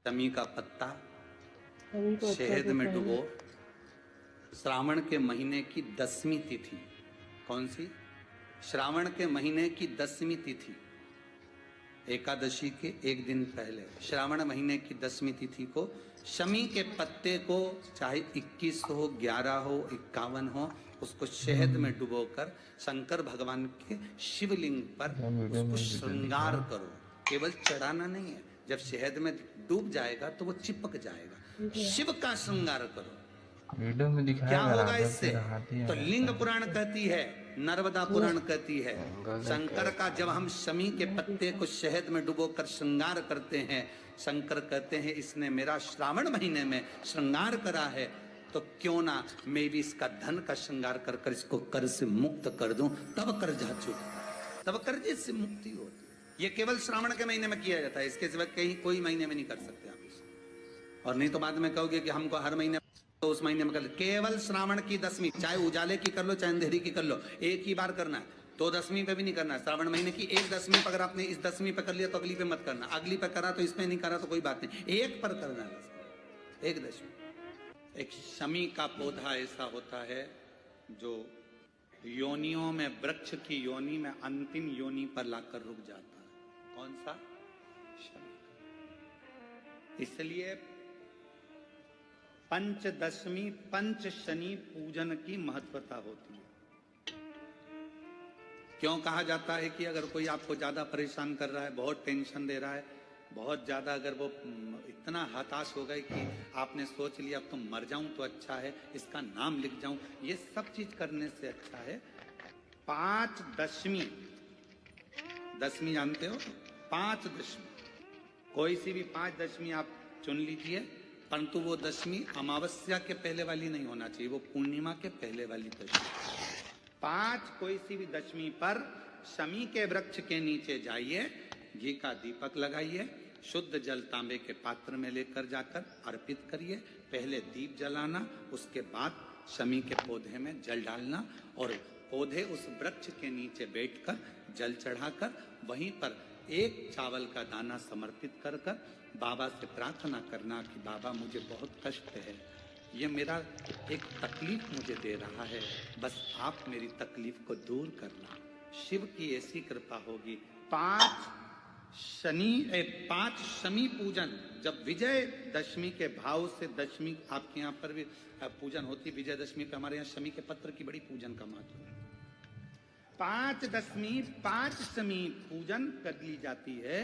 शमी का पत्ता शहद में डुबो, श्रावण के महीने की 10वीं तिथि, कौन सी? श्रावण के महीने की 10वीं तिथि, एकादशी के एक दिन पहले श्रावण महीने की 10वीं तिथि को शमी के पत्ते को चाहे 21 हो, 11 हो, 51 हो, उसको शहद में डुबोकर शंकर भगवान के शिवलिंग पर उसको श्रृंगार करो। केवल चढ़ाना नहीं है, जब शहद में डूब जाएगा तो वो चिपक जाएगा। शिव का श्रृंगार करो। वीडियो में दिखाया क्या होगा इससे? तो लिंग पुराण कहती है, नर्मदा पुराण कहती है, शंकर का जब हम शमी के पत्ते को शहद में डुबोकर श्रृंगार करते हैं, शंकर कहते हैं इसने मेरा श्रावण महीने में श्रृंगार करा है, तो क्यों ना मैं भी इसका धन का श्रृंगार कर कर इसको कर्ज से मुक्त कर दूं, तब कर्जा चुकता, तब कर्जे से मुक्ति होती। ये केवल श्रावण के महीने में किया जाता है, इसके सिवा कहीं कोई महीने में नहीं कर सकते आप इसको। और नहीं तो बाद में कहोगे कि हमको हर महीने, तो उस महीने में कर लो। केवल श्रावण की 10वीं, चाहे उजाले की कर लो चाहे अंधेरी की कर लो, एक ही बार करना है। तो 10वीं पे भी नहीं करना है। श्रावण महीने की एक 10वीं पर अगर आपने इस 10वीं पे कर लिया तो अगली पे मत करना, अगली पे करा तो इसमें नहीं करा तो कोई बात नहीं, एक पर करना है, एक 10वीं। एक शमी का पौधा ऐसा होता है जो योनियों में, वृक्ष की योनि में अंतिम योनि पर लाकर रुक जाता है। कौन सा? शमी। इसलिए पंचदशमी पंच शनि पूजन की महत्वता होती है। क्यों कहा जाता है कि अगर कोई आपको ज्यादा परेशान कर रहा है, बहुत टेंशन दे रहा है, बहुत ज्यादा अगर वो इतना हताश हो गए कि आपने सोच लिया अब तो मर जाऊं तो अच्छा है, इसका नाम लिख जाऊं, ये सब चीज करने से अच्छा है 5 दशमी, 10वीं जानते हो, 5 दशमी, कोई सी भी 5 दशमी आप चुन लीजिए, परंतु वो 10वीं अमावस्या के पहले वाली नहीं होना चाहिए, वो पूर्णिमा के पहले वाली 10वीं। 5 कोई सी भी 10वीं पर शमी के वृक्ष के नीचे जाइए, घी का दीपक लगाइए, शुद्ध जल तांबे के पात्र में लेकर जाकर अर्पित करिए। पहले दीप जलाना, उसके बाद शमी के पौधे में जल डालना और पौधे उस वृक्ष के नीचे बैठकर जल चढ़ाकर वहीं पर एक चावल का दाना समर्पित कर कर बाबा से प्रार्थना करना कि बाबा मुझे बहुत कष्ट है, ये मेरा एक तकलीफ मुझे दे रहा है, बस आप मेरी तकलीफ को दूर करना। शिव की ऐसी कृपा होगी। 5 शमी पूजन, जब विजय दशमी के भाव से दशमी आपके यहाँ पर भी पूजन होती, विजयदशमी पे हमारे यहाँ शमी के पत्र की बड़ी पूजन का महत्व है। 5 दशमी 5 शमी पूजन कर ली जाती है,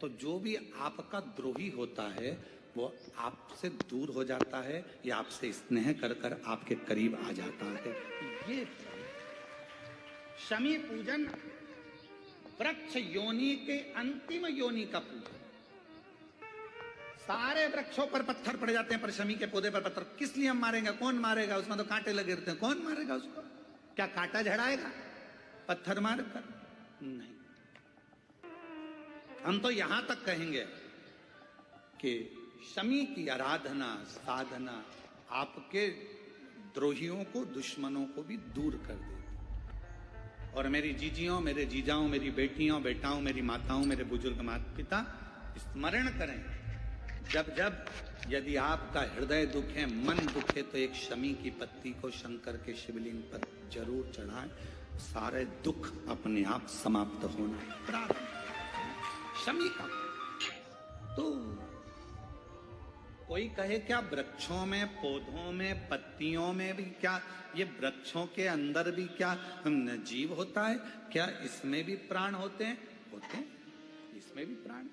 तो जो भी आपका द्रोही होता है वो आपसे दूर हो जाता है या आपसे स्नेह कर कर आपके करीब आ जाता है। ये शमी पूजन वृक्ष योनि के अंतिम योनि का पूजन। सारे वृक्षों पर पत्थर पड़ जाते हैं, पर शमी के पौधे पर पत्थर किस लिए हम मारेंगे? कौन मारेगा? उसमें तो कांटे लगे रहते हैं, कौन मारेगा उसको? क्या कांटा झड़ाएगा पत्थर मार कर? नहीं। हम तो यहां तक कहेंगे कि शमी की आराधना साधना आपके द्रोहियों को, दुश्मनों को भी दूर कर देगी। और मेरी जीजियों, मेरे जीजाओं, मेरी बेटियों, बेटाओं, मेरी माताओं, मेरे बुजुर्ग माता पिता स्मरण करें, जब जब यदि आपका हृदय दुखे, मन दुखे, तो एक शमी की पत्ती को शंकर के शिवलिंग पर जरूर चढ़ाएं, सारे दुख अपने आप समाप्त होना प्रारंभ। शमी का तो कोई कहे क्या वृक्षों में, पौधों में, पत्तियों में भी क्या, ये वृक्षों के अंदर भी क्या जीव होता है? क्या इसमें भी प्राण होते हैं? होते हैं, इसमें भी प्राण,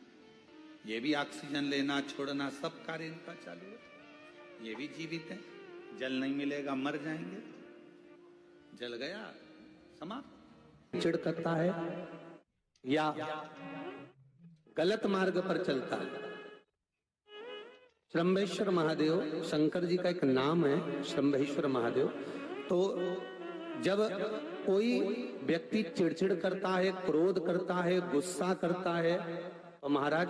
ये भी ऑक्सीजन लेना छोड़ना सब कार्य इनका चालू है, ये भी जीवित है। जल नहीं मिलेगा मर जाएंगे, जल गया समाप्त। चिड़ करता है या गलत मार्ग पर चलता है। श्रंभेश्वर महादेव शंकर जी का एक नाम है, श्रंभेश्वर महादेव। तो जब कोई व्यक्ति चिड़चिड़ करता है, क्रोध करता है, गुस्सा करता है, तो महाराज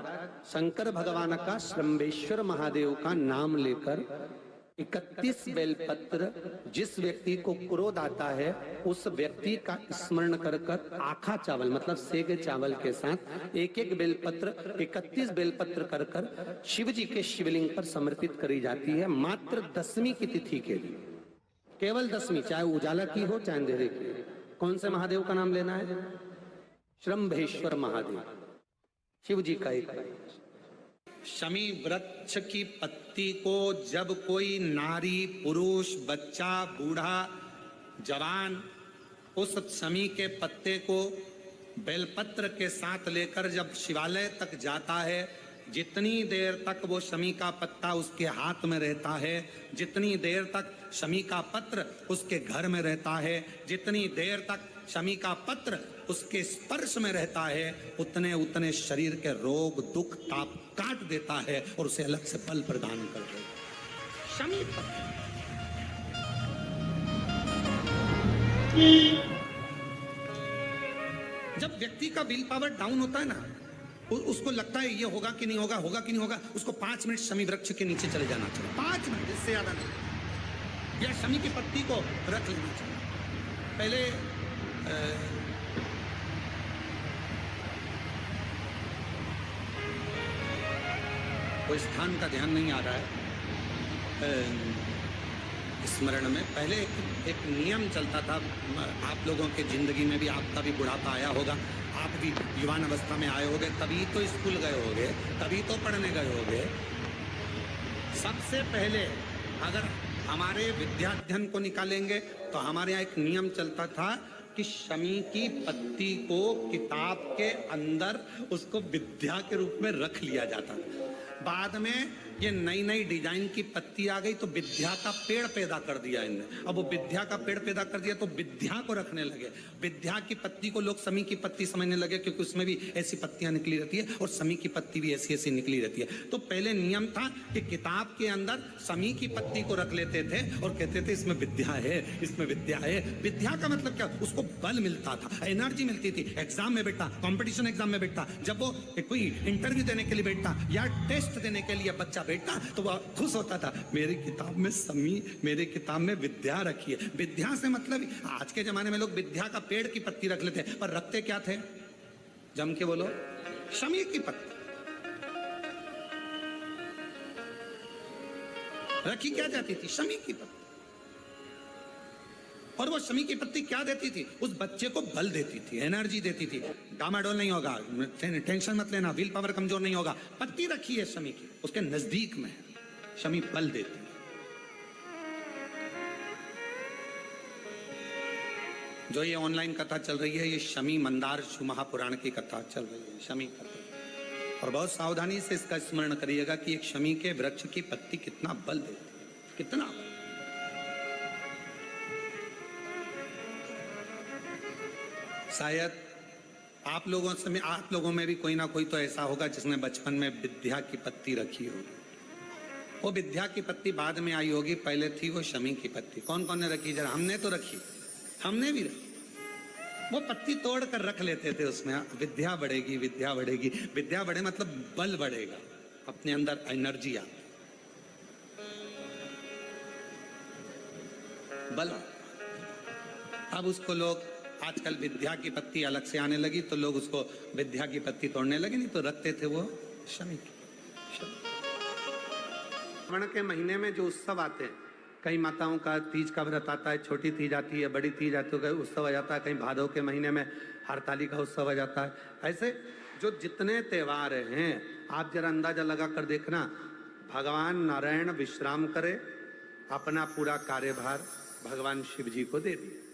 शंकर भगवान का, श्रंभेश्वर महादेव का नाम लेकर 31 बेलपत्र जिस व्यक्ति को क्रोध आता है उस व्यक्ति का स्मरण कर कर आखा चावल मतलब सेगे चावल के साथ एक एक बेलपत्र 31 बेलपत्र कर कर शिव जी के शिवलिंग पर समर्पित करी जाती है मात्र 10वीं की तिथि के लिए। केवल 10वीं, चाहे उजाला की हो चाहे अंधेरे की। कौन से महादेव का नाम लेना है? श्रम्भेश्वर महादेव, शिव जी का एक। शमी वृक्ष की पत्ती को जब कोई नारी, पुरुष, बच्चा, बूढ़ा, जवान उस शमी के पत्ते को बेलपत्र के साथ लेकर जब शिवालय तक जाता है, जितनी देर तक वो शमी का पत्ता उसके हाथ में रहता है, जितनी देर तक शमी का पत्र उसके घर में रहता है, जितनी देर तक शमी का पत्र उसके स्पर्श में रहता है, उतने उतने शरीर के रोग, दुख, ताप काट देता है और उसे अलग से बल प्रदान कर देता है। शमी पत्र जब व्यक्ति का विल पावर डाउन होता है ना, उसको लगता है ये होगा कि नहीं होगा, होगा कि नहीं होगा, उसको 5 मिनट शमी वृक्ष के नीचे चले जाना चाहिए। 5 मिनट, इससे ज्यादा नहीं। या शमी की पत्ती को रख लेना चाहिए। पहले कोई स्थान का ध्यान नहीं आ रहा है स्मरण में। पहले एक नियम चलता था, आप लोगों के जिंदगी में भी, आपका भी बुढ़ापा आया होगा, आप भी युवान अवस्था में आए होंगे, तभी तो स्कूल गए होंगे, तभी तो पढ़ने गए होंगे। सबसे पहले अगर हमारे विद्याध्ययन को निकालेंगे तो हमारे यहाँ एक नियम चलता था कि शमी की पत्ती को किताब के अंदर उसको विद्या के रूप में रख लिया जाता था। बाद में ये नई नई डिजाइन की पत्ती आ गई तो विद्या का पेड़ पैदा कर दिया इनने। अब वो विद्या का पेड़ पैदा कर दिया तो विद्या को रखने लगे। विद्या की पत्ती को लोग शमी की पत्ती समझने लगे, क्योंकि उसमें भी ऐसी पत्तियां निकली रहती है और शमी की पत्ती भी ऐसी ऐसी निकली रहती है। तो पहले नियम था कि किताब के अंदर शमी की पत्ती को रख लेते थे और कहते थे इसमें विद्या है, इसमें विद्या है। विद्या का मतलब क्या? उसको बल मिलता था, एनर्जी मिलती थी। एग्जाम में बैठा, कंपटीशन एग्जाम में बैठा, जब वो कोई इंटरव्यू देने के लिए बैठा या टेस्ट देने के लिए बच्चा बैठा तो वह खुश होता था, मेरी किताब में शमी, मेरे किताब में विद्या रखी है। विद्या से मतलब आज के जमाने में लोग विद्या का पेड़ की पत्ती रख लेते हैं, पर रखते क्या थे? जम के बोलो, शमी की पत्ती रखी क्या जाती थी? शमी की पत्ती। और वो शमी की पत्ती क्या देती थी? उस बच्चे को बल देती थी, एनर्जी देती थी। डामाडोल नहीं होगा, टेंशन मत लेना, विल पावर कमजोर नहीं होगा। पत्ती रखी है शमी की, उसके नजदीक में है, शमी बल देती है। जो ये ऑनलाइन कथा चल रही है, ये शमी मंदार शिव महापुराण की कथा चल रही है, शमी कथा। और बहुत सावधानी से इसका स्मरण करिएगा कि एक शमी के वृक्ष की पत्ती कितना बल देती है, कितना। शायद आप लोगों में भी कोई ना कोई तो ऐसा होगा जिसने बचपन में विद्या की पत्ती रखी होगी। वो विद्या की पत्ती बाद में आई होगी, पहले थी वो शमी की पत्ती। कौन कौन ने रखी? जरा हमने तो रखी, हमने भी रखी। वो पत्ती तोड़ कर रख लेते थे, उसमें विद्या बढ़ेगी, विद्या बढ़ेगी। विद्या बढ़े मतलब बल बढ़ेगा, अपने अंदर एनर्जी आ, बल। अब उसको लोग, आजकल विद्या की पत्ती अलग से आने लगी तो लोग उसको विद्या की पत्ती तोड़ने लगे, नहीं तो रखते थे वो शमी की। श्रावण के महीने में जो उत्सव आते हैं, कई माताओं का तीज का व्रत आता है, छोटी तीज आती है, बड़ी तीज आती है, उत्सव आ जाता है। कहीं भादव के महीने में हरताली का उत्सव आ जाता है। ऐसे जो जितने त्योहार हैं, आप जरा अंदाजा लगा कर देखना, भगवान नारायण विश्राम करे, अपना पूरा कार्यभार भगवान शिव जी को दे दिए।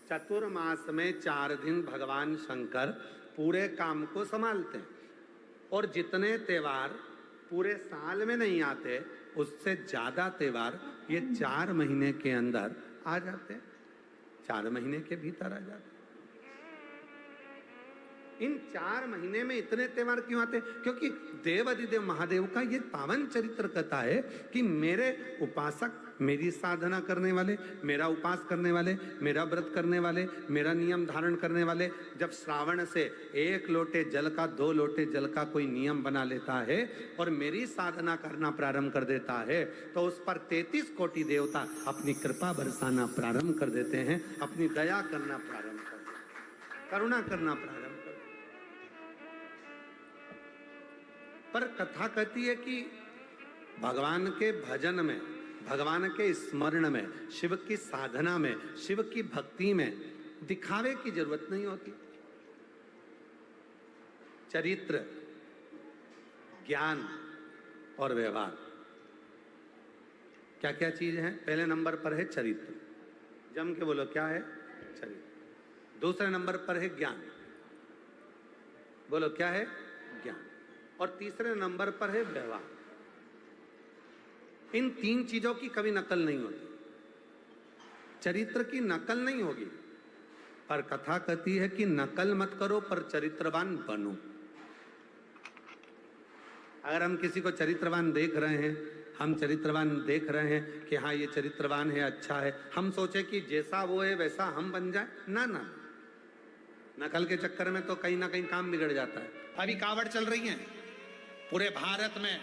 चतुर्मास में 4 दिन भगवान शंकर पूरे काम को संभालते हैं। और जितने त्योहार पूरे साल में नहीं आते, उससे ज्यादा त्योहार ये 4 महीने के अंदर आ जाते हैं, 4 महीने के भीतर आ जाते हैं। इन 4 महीने में इतने त्योहार क्यों आते? क्योंकि देव अधिदेव महादेव का ये पावन चरित्र कहता है कि मेरे उपासक, मेरी साधना करने वाले, मेरा उपास करने वाले, मेरा व्रत करने वाले, मेरा नियम धारण करने वाले, जब श्रावण से 1 लोटे जल का 2 लोटे जल का कोई नियम बना लेता है और मेरी साधना करना प्रारंभ कर देता है, तो उस पर 33 कोटि देवता अपनी कृपा बरसाना प्रारंभ कर देते हैं, अपनी दया करना प्रारंभ कर देते हैं, करुणा करना प्रारंभ कर देते हैं। पर कथा कहती है कि भगवान के भजन में, भगवान के स्मरण में, शिव की साधना में, शिव की भक्ति में दिखावे की जरूरत नहीं होती। चरित्र, ज्ञान और व्यवहार, क्या क्या चीज है? पहले नंबर पर है चरित्र, जम के बोलो क्या है? चरित्र। दूसरे नंबर पर है ज्ञान, बोलो क्या है? ज्ञान। और तीसरे नंबर पर है व्यवहार। इन 3 चीजों की कभी नकल नहीं होती। चरित्र की नकल नहीं होगी, पर कथा कहती है कि नकल मत करो पर चरित्रवान बनो। अगर हम किसी को चरित्रवान देख रहे हैं, हम चरित्रवान देख रहे हैं कि हाँ ये चरित्रवान है, अच्छा है, हम सोचे कि जैसा वो है वैसा हम बन जाए, ना ना, नकल के चक्कर में तो कहीं ना कहीं काम बिगड़ जाता है। अभी कावड़ चल रही है, पूरे भारत में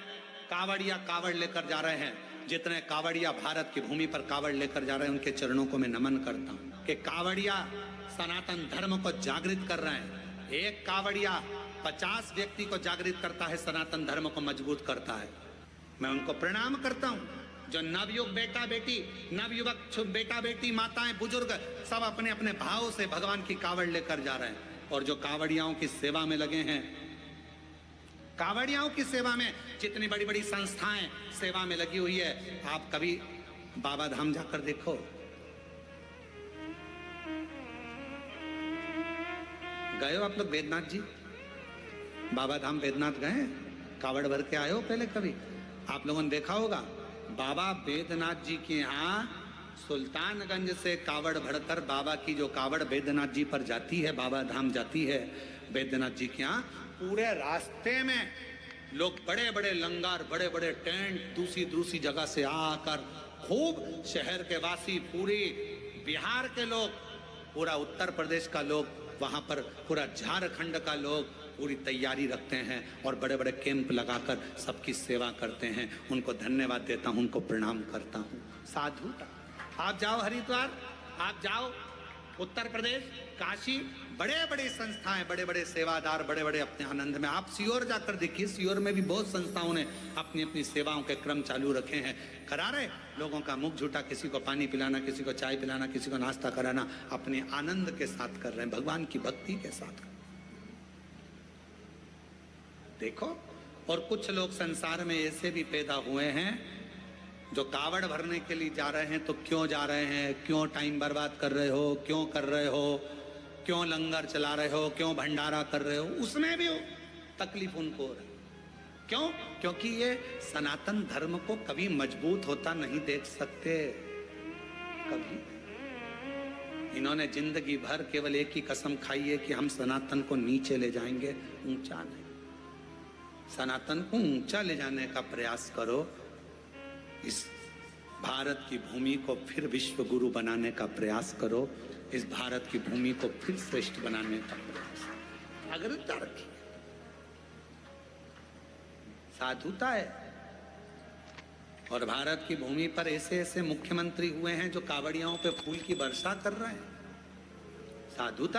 कावड़िया कावड़ लेकर जा रहे हैं। जितने कावड़िया भारत की भूमि पर कावड़ लेकर जा रहे हैं, उनके चरणों को मैं नमन करता हूं कि कावड़िया सनातन धर्म को जागृत कर रहे हैं। एक कावड़िया 50 व्यक्ति को जागृत करता है, सनातन धर्म को मजबूत करता है। मैं उनको प्रणाम करता हूं। जो नवयुग बेटा बेटी, नवयुवक बेटा बेटी, माताएं, बुजुर्ग सब अपने अपने भाव से भगवान की कावड़ लेकर जा रहे हैं। और जो कावड़ियाओं की सेवा में लगे हैं, कावड़ियाओं की सेवा में जितनी बड़ी बड़ी संस्थाएं सेवा में लगी हुई है, आप कभी बाबा धाम जाकर देखो। गए हो आप लोग बैद्यनाथ जी? बाबा धाम बैद्यनाथ गए? कावड़ भर के आए हो पहले कभी? आप लोगों ने देखा होगा बाबा बैद्यनाथ जी के यहाँ सुल्तानगंज से कावड़ भरकर बाबा की जो कावड़ बैद्यनाथ जी पर जाती है, बाबा धाम जाती है बैद्यनाथ जी के यहाँ, पूरे रास्ते में लोग बड़े बड़े लंगर, बड़े बड़े टेंट दूसरी दूसरी जगह से आकर, खूब शहर के वासी, पूरी बिहार के लोग, पूरा उत्तर प्रदेश का लोग, वहां पर पूरा झारखंड का लोग पूरी तैयारी रखते हैं और बड़े बड़े कैंप लगाकर सबकी सेवा करते हैं। उनको धन्यवाद देता हूं, उनको प्रणाम करता हूं। साधुता। आप जाओ हरिद्वार, आप जाओ उत्तर प्रदेश, काशी, बड़े बड़े संस्थाएं, बड़े बड़े सेवादार, बड़े बड़े अपने आनंद में। आप सीहोर जाकर देखिए, सीहोर में भी बहुत संस्थाओं ने अपनी अपनी सेवाओं के क्रम चालू रखे हैं। करा रहे लोगों का मुख झूठा, किसी को पानी पिलाना, किसी को चाय पिलाना, किसी को नाश्ता कराना, अपने आनंद के साथ कर रहे हैं, भगवान की भक्ति के साथ। देखो, और कुछ लोग संसार में ऐसे भी पैदा हुए हैं जो कावड़ भरने के लिए जा रहे हैं। तो क्यों जा रहे हैं? क्यों टाइम बर्बाद कर रहे हो? क्यों कर रहे हो? क्यों लंगर चला रहे हो? क्यों भंडारा कर रहे हो? उसमें भी तकलीफ उनको हो रही। क्यों? क्योंकि ये सनातन धर्म को कभी मजबूत होता नहीं देख सकते, कभी। इन्होंने जिंदगी भर केवल एक ही कसम खाई है कि हम सनातन को नीचे ले जाएंगे, ऊंचा नहीं। सनातन को ऊंचा ले जाने का प्रयास करो। इस भारत की भूमि को फिर विश्व गुरु बनाने का प्रयास करो। इस भारत की भूमि को फिर श्रेष्ठ बनाने का प्रयास, अग्रता रखिए। साधुता है। और भारत की भूमि पर ऐसे ऐसे मुख्यमंत्री हुए हैं जो कावड़ियाओं पे फूल की वर्षा कर रहे हैं। साधुता है।